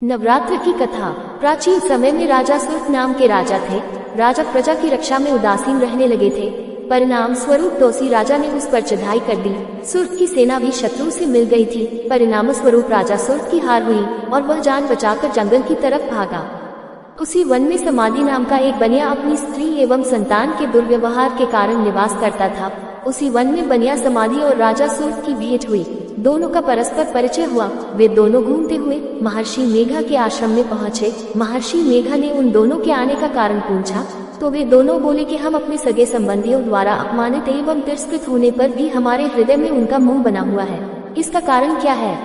नवरात्र की कथा। प्राचीन समय में राजा सुर्त नाम के राजा थे। राजा प्रजा की रक्षा में उदासीन रहने लगे थे। परिणाम स्वरूप तोसी राजा ने उस पर चढ़ाई कर दी। सुर्त की सेना भी शत्रु से मिल गई थी। परिणाम स्वरूप राजा सुर्त की हार हुई और वह जान बचाकर जंगल की तरफ भागा। उसी वन में समाधि नाम का एक बनिया अपनी स्त्री एवं संतान के दुर्व्यवहार के कारण निवास करता था। उसी वन में बनिया समाधि और राजा सुर्त की भेंट हुई। दोनों का परस्पर परिचय हुआ। वे दोनों घूमते हुए महर्षि मेघा के आश्रम में पहुंचे। महर्षि मेघा ने उन दोनों के आने का कारण पूछा तो वे दोनों बोले कि हम अपने सगे संबंधियों द्वारा अपमानित एवं तिरस्कृत होने पर भी हमारे हृदय में उनका मुंह बना हुआ है। इसका कारण क्या है?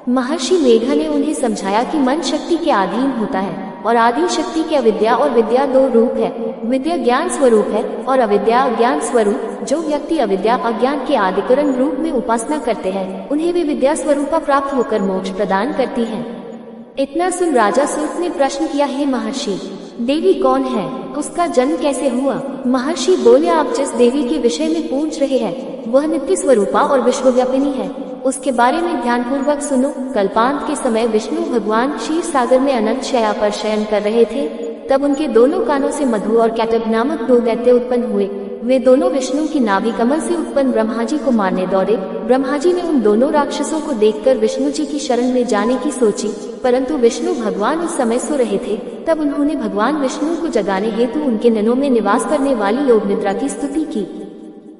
महर्षि मेघा ने उन्हें समझाया कि मन शक्ति के अधीन होता है और आदि शक्ति की अविद्या और विद्या दो रूप है। विद्या ज्ञान स्वरूप है और अविद्या अज्ञान स्वरूप। जो व्यक्ति अविद्या अज्ञान के आदिकरण रूप में उपासना करते हैं उन्हें वे विद्या स्वरूपा प्राप्त होकर मोक्ष प्रदान करती है। इतना सुन राजा सुर्त ने प्रश्न किया, हे महर्षि, देवी कौन है? उसका जन्म कैसे हुआ? महर्षि बोले, आप जिस देवी के विषय में पूछ रहे हैं वह नित्य स्वरूपा और विश्वव्यापिनी है। उसके बारे में ध्यानपूर्वक सुनो। कल्पांत के समय विष्णु भगवान क्षीर सागर में अनंत शया पर शयन कर रहे थे। तब उनके दोनों कानों से मधु और कैटब नामक दो दैत्य उत्पन्न हुए। वे दोनों विष्णु की नाभि कमल से उत्पन्न ब्रह्मा जी को मारने दौड़े। ब्रह्मा जी ने उन दोनों राक्षसों को देखकर विष्णु जी की शरण में जाने की सोची, परंतु विष्णु भगवान उस समय सो रहे थे। तब उन्होंने भगवान विष्णु को जगाने हेतु उनके नैनों में निवास करने वाली योग निद्रा की स्तुति की।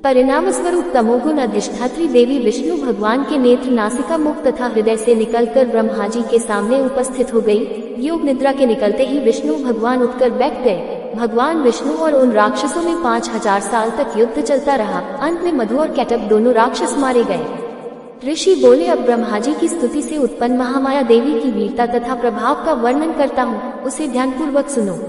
परिणाम स्वरूप तमोगुण अधिष्ठात्री देवी विष्णु भगवान के नेत्र नासिका मुख तथा हृदय से निकलकर ब्रह्मा जी के सामने उपस्थित हो गई। योग निद्रा के निकलते ही विष्णु भगवान उठकर बैठ गए। भगवान विष्णु और उन राक्षसों में 5000 साल तक युद्ध चलता रहा। अंत में मधु और कैटब दोनों राक्षस मारे गए। ऋषि बोले, अब ब्रह्मा जी की स्तुति से उत्पन्न महामाया देवी की वीरता तथा प्रभाव का वर्णन करता हूँ, उसे ध्यानपूर्वक सुनो।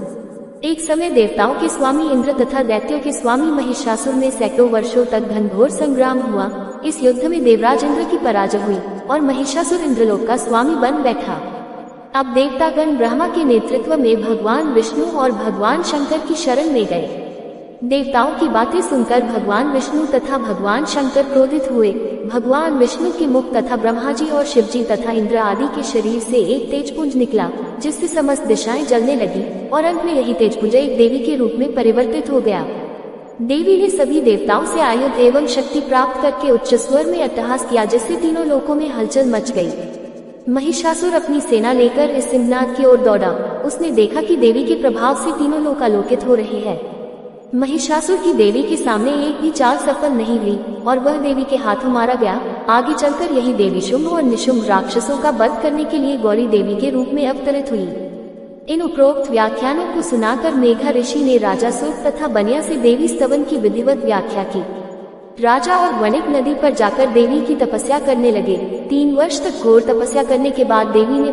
एक समय देवताओं के स्वामी इंद्र तथा दैत्यों के स्वामी महिषासुर में सैकड़ों वर्षों तक घनघोर संग्राम हुआ। इस युद्ध में देवराज इंद्र की पराजय हुई और महिषासुर इंद्रलोक का स्वामी बन बैठा। अब देवतागण ब्रह्मा के नेतृत्व में भगवान विष्णु और भगवान शंकर की शरण में गए। देवताओं की बातें सुनकर भगवान विष्णु तथा भगवान शंकर क्रोधित हुए। भगवान विष्णु के मुख तथा ब्रह्मा जी और शिव जी तथा इंद्र आदि के शरीर से एक तेजपुंज निकला, जिससे समस्त दिशाएं जलने लगी और अंत में यही तेजपुंज एक देवी के रूप में परिवर्तित हो गया। देवी ने सभी देवताओं से आयुध एवं शक्ति प्राप्त करके उच्च स्वर में अट्टहास किया, जिससे तीनों लोकों में हलचल मच गई। महिषासुर अपनी सेना लेकर इस सिंहनाद की ओर दौड़ा। उसने देखा कि देवी के प्रभाव से तीनों लोक आलोकित हो रहे हैं। महिषासुर की देवी के सामने एक भी चाल सफल नहीं हुई और वह देवी के हाथों मारा गया। आगे चलकर यही देवी शुंभ और निशुंभ राक्षसों का वध करने के लिए गौरी देवी के रूप में अवतरित हुई। इन उपरोक्त व्याख्यानों को सुनाकर मेघा ऋषि ने राजा सुर्त तथा बनिया से देवी स्तवन की विधिवत व्याख्या की। राजा और वणिक नदी पर जाकर देवी की तपस्या करने लगे। 3 वर्ष तक घोर तपस्या करने के बाद देवी ने